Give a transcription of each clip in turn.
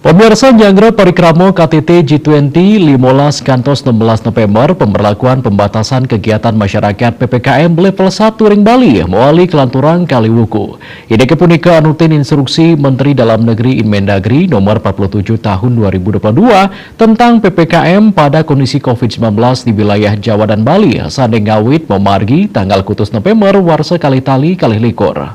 Pemirsa Nyanggra Parikramo KTT G20 15 kantos 16 November pemberlakuan pembatasan kegiatan masyarakat PPKM level 1 Ring Bali melalui Kelanturang Kaliwuku. Ini kepunika anutin instruksi Menteri Dalam Negeri Inmendagri nomor 47 tahun 2022 tentang PPKM pada kondisi COVID-19 di wilayah Jawa dan Bali sandeng ngawit memargi tanggal kutus November warsa kali-tali kalih likur.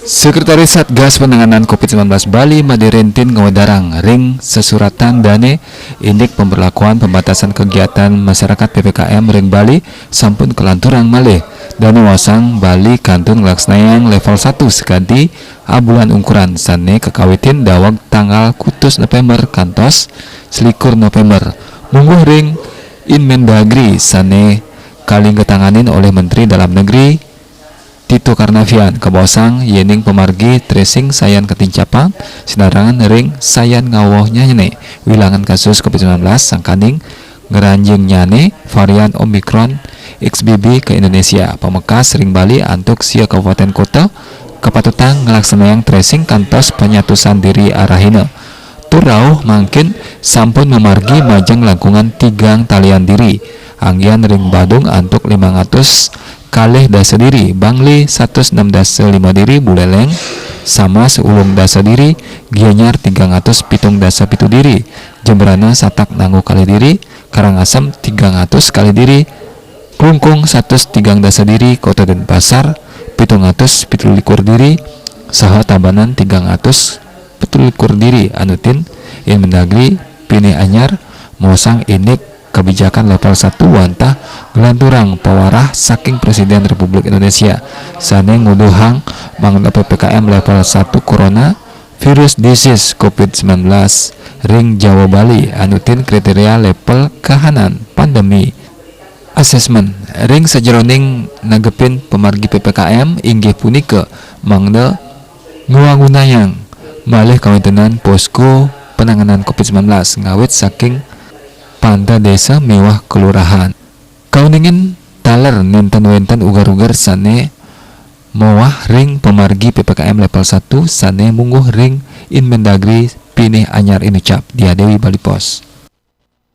Sekretaris Satgas Penanganan COVID-19 Bali Madirentin Ngawadarang ring sesuratan dane indik pemberlakuan pembatasan kegiatan masyarakat PPKM ring Bali sampun kelanturang malih dan wasang Bali kantun ngelaksanayan level 1 sekadi bulan ukuran sane kekawitin dawag tanggal kutus November kantos selikur November mungguh ring Inmendagri sane kaling ketanganin oleh Menteri Dalam Negeri Tito Karnavian kebosang yening pemargi tracing sayan ketincapa sinarangan ring sayan ngawohnya nyene wilangan kasus COVID-19 sangkaning ngeranjing nyane varian Omicron XBB ke Indonesia pemekas ring Bali antuk sia kabupaten kota kepatutan ngelaksanayan tracing kantos penyatusan diri arahina turauh mangkin sampun memargi majeng langkungan tigang talian diri anggian ring Badung antuk 500 kalih dasa diri Bangli 106 dasa 5 diri Buleleng sama seulung dasa diri Gianyar 307 dasa 7 diri Jemberana satak nanggu kali diri Karangasem 300 kali diri Klungkung 103 dasa diri Kota Denpasar 717 diri saha Tabanan 317 diri anutin Inmendagri Pini Anyar mosang inik kebijakan level 1 wantah gelanturang pawarah saking Presiden Republik Indonesia sane nguduhang mangda PPKM level 1 Corona Virus Disease COVID-19 ring Jawa Bali anutin kriteria level kahanan pandemi assessment ring sajeroning nagepin pemargi PPKM inggih punika mangda nguwangunayang malih kawintenan posko penanganan COVID-19 ngawit saking Panta desa mewah kelurahan. Kauningin taler nenten-wenten ugar-ugar sane mewah ring pemargi PPKM level 1 sane mungguh ring Inmendagri Pinih Anyar Inucap Diadewi Bali Pos.